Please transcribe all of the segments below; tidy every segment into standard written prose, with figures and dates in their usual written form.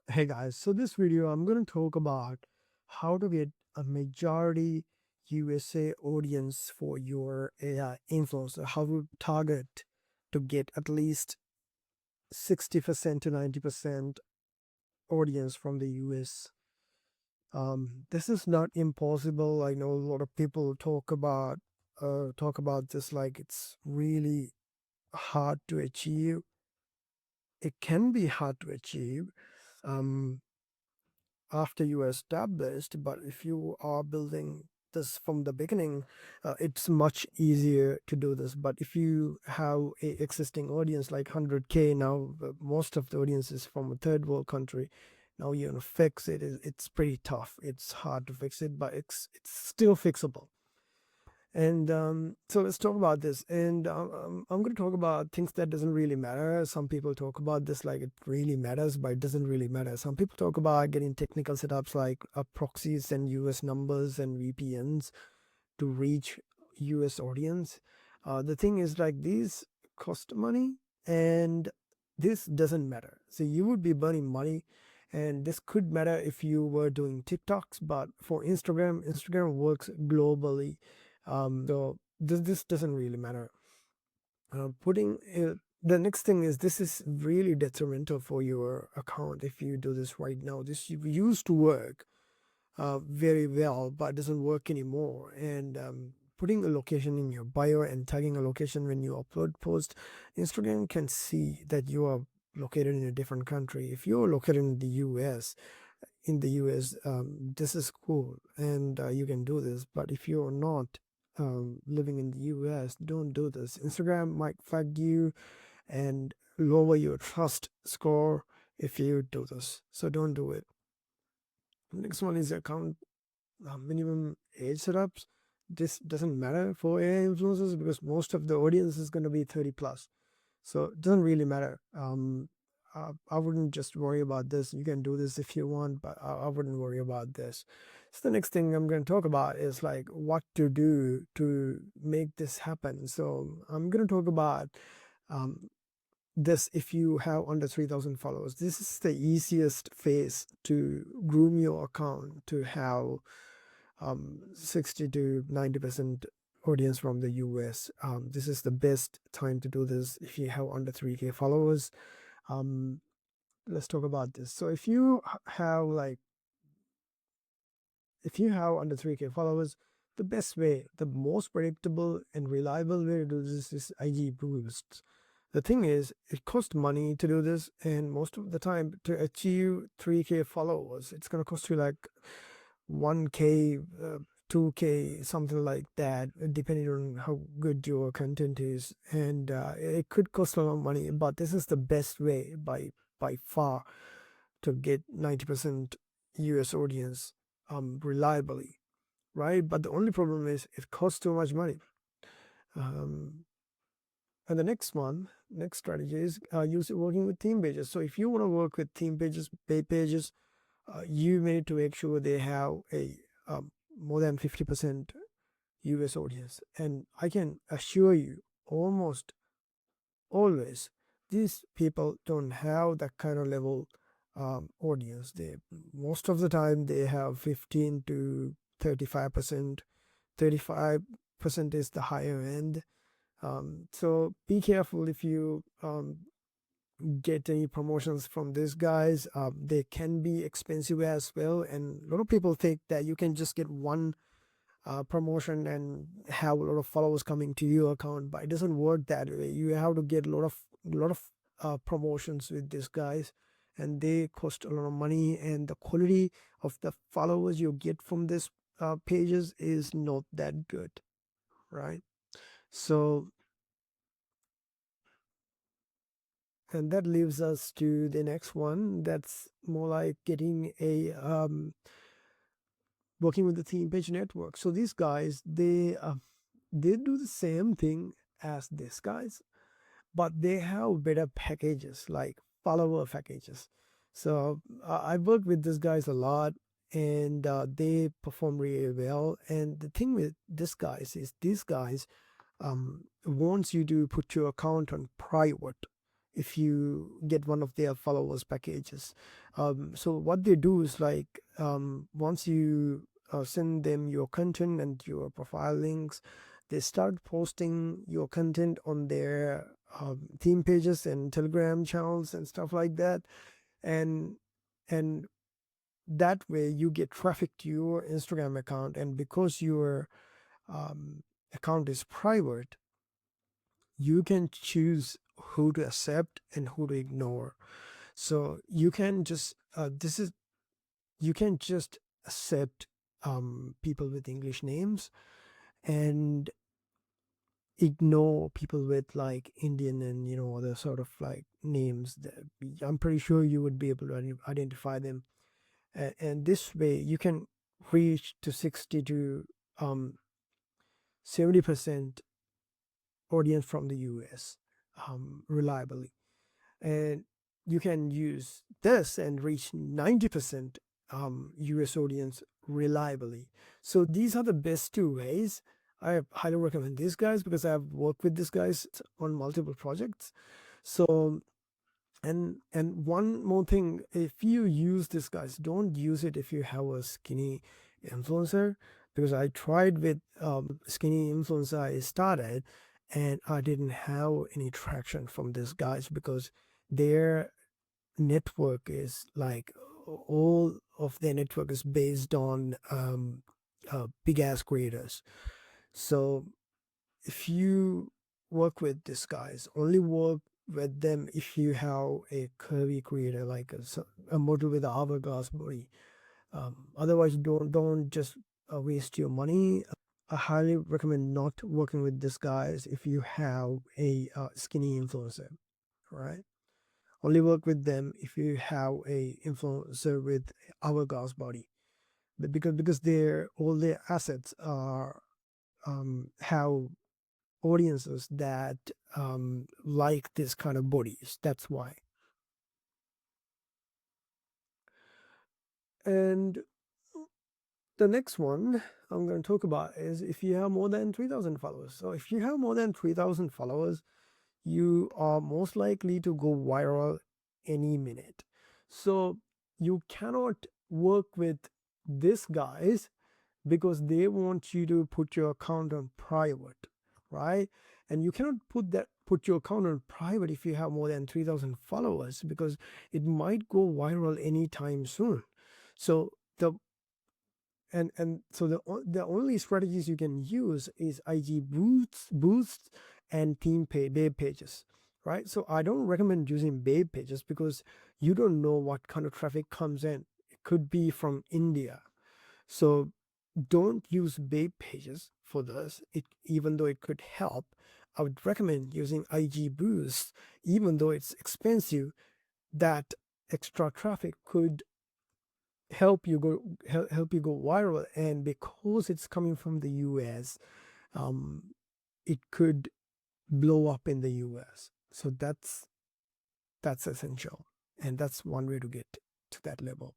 Hey guys, so this video I'm going to talk about how to get a majority USA audience for your AI influencer, how to target to get at least 60% to 90% audience from the US. This is not impossible. I know a lot of people talk about this like it's really hard to achieve. It can be hard to achieve. Um, After you are established, but if you are building this from the beginning, it's much easier to do this. But if you have a existing audience like 100K now, most of the audience is from a third world country. Now you're gonna fix it. It's pretty tough. It's hard to fix it, but it's still fixable. And so let's talk about this. And I'm going to talk about things that doesn't really matter. Some people talk about this like it really matters, but it doesn't really matter. Some people talk about getting technical setups like proxies and US numbers and VPNs to reach US audience. The thing is like these cost money and this doesn't matter. So you would be burning money, and this could matter if you were doing TikToks, but for Instagram works globally. So this doesn't really matter. Putting the next thing is this is really detrimental for your account if you do this right now. This used to work very well, but doesn't work anymore. And putting a location in your bio and tagging a location when you upload post, Instagram can see that you are located in a different country. If you're located in the US, this is cool, and you can do this. But if you're not living in the US, don't do this. Instagram might flag you and lower your trust score if you do this. So don't do it. Next one is account minimum age setups. This doesn't matter for AI influencers because most of the audience is going to be 30 plus. So it doesn't really matter. I wouldn't just worry about this. You can do this if you want, but I wouldn't worry about this. So the next thing I'm going to talk about is like what to do to make this happen. So I'm going to talk about um, this if you have under 3,000 followers. This is the easiest phase to groom your account to have 60 to 90% audience from the US. This is the best time to do this if you have under 3K followers. Um, let's talk about this. So if you have like, if you have under 3K followers, the best way, the most predictable and reliable way to do this is IG boosts. The thing is, it costs money to do this, and most of the time to achieve 3K followers, it's gonna cost you like 1K, 2K, something like that, depending on how good your content is. And it could cost a lot of money, but this is the best way by far to get 90% US audience reliably, right? But the only problem is it costs too much money. Um, and the next strategy is use working with theme pages. So if you want to work with theme pages, paid pages, you need to make sure they have a more than 50% US audience. And I can assure you, almost always, these people don't have that kind of level audience. They most of the time they have 15 to 35%. 35% is the higher end. So be careful if you get any promotions from these guys. They can be expensive as well, and a lot of people think that you can just get one promotion and have a lot of followers coming to your account, but it doesn't work that way. You have to get a lot of promotions with these guys, and they cost a lot of money, and the quality of the followers you get from these pages is not that good, right? So, and that leaves us to the next one. That's more like getting a working with the theme page network. So these guys, they do the same thing as these guys, but they have better packages like follower packages. So I worked with these guys a lot, and they perform really well. And the thing with these guys is these guys wants you to put your account on private. if you get one of their followers packages. So what they do is like, once you send them your content and your profile links, they start posting your content on their theme pages and Telegram channels and stuff like that. And and that way you get traffic to your Instagram account, and because your account is private, you can choose who to accept and who to ignore. So you can just you can just accept people with English names and ignore people with like Indian and other sort of like names that I'm pretty sure you would be able to identify them. And this way you can reach to 60 to 70% audience from the US reliably. And you can use this and reach 90% US audience reliably. So these are the best two ways. I highly recommend these guys because I've worked with these guys on multiple projects. So and one more thing, if you use this guys, don't use it if you have a skinny influencer, because I tried with skinny influencer I started, and I didn't have any traction from these guys because their network is like, all of their network is based on big ass creators. So if you work with these guys, only work with them if you have a curvy creator, like a model with an hourglass body. Otherwise, don't just waste your money. I highly recommend not working with these guys if you have a skinny influencer, right? Only work with them if you have a influencer with hourglass body, because their all their assets are have audiences that like this kind of bodies. That's why. And the next one I'm going to talk about is if you have more than 3,000 followers. So if you have more than 3,000 followers, you are most likely to go viral any minute. So you cannot work with these guys because they want you to put your account on private, right? And you cannot put your account on private if you have more than 3,000 followers, because it might go viral anytime soon. So the and so the only strategies you can use is IG boosts and babe pages, right? So I don't recommend using babe pages because you don't know what kind of traffic comes in. It could be from India. So don't use babe pages for this. Even though it could help, I would recommend using IG boost. Even though it's expensive, that extra traffic could help you go viral, and because it's coming from the US, um it could blow up in the US. So that's essential, and that's one way to get to that level.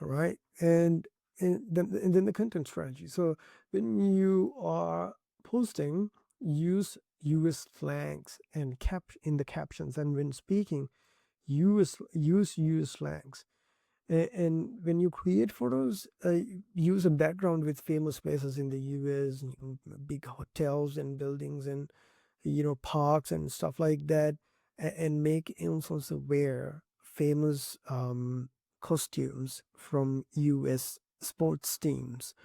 All right. And then the content strategy. So when you are posting, use US slangs and cap in the captions, and when speaking, use US slangs. And when you create photos, use a background with famous places in the US, big hotels and buildings and parks and stuff like that, and make influencers wear famous costumes from US sports teams,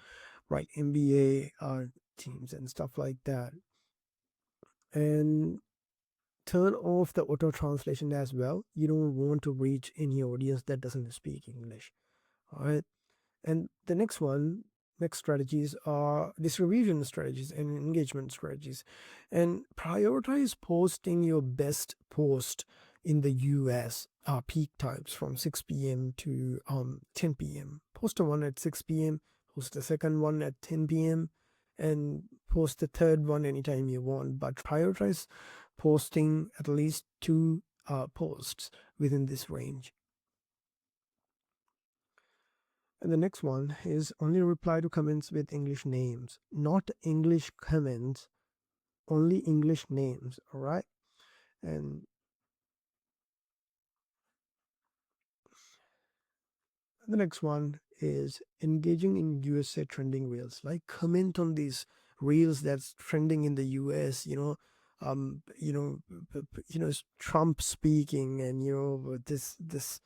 right? NBA teams and stuff like that. And turn off the auto translation as well. You don't want to reach any audience that doesn't speak English. All right. And the next strategies are distribution strategies and engagement strategies. And prioritize posting your best post in the US peak times from 6 p.m. to 10 p.m. Post a one at 6 p.m., post the second one at 10 p.m., and post the third one anytime you want. But prioritize posting at least two posts within this range. And the next one is only reply to comments with English names, not English comments, only English names. All right. And The next one is engaging in USA trending reels. Like comment on these reels that's trending in the US. Trump speaking, and this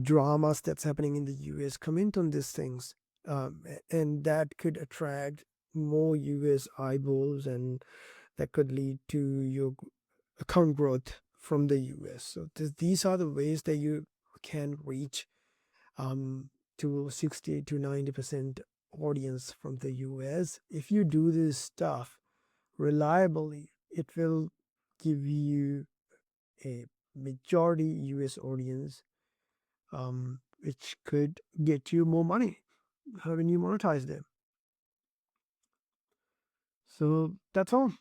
dramas that's happening in the US. Comment on these things, and that could attract more US eyeballs, and that could lead to your account growth from the US. So these are the ways that you can reach um, to 60 to 90% audience from the US. If you do this stuff reliably, it will give you a majority US audience, which could get you more money when you monetize them. So that's all.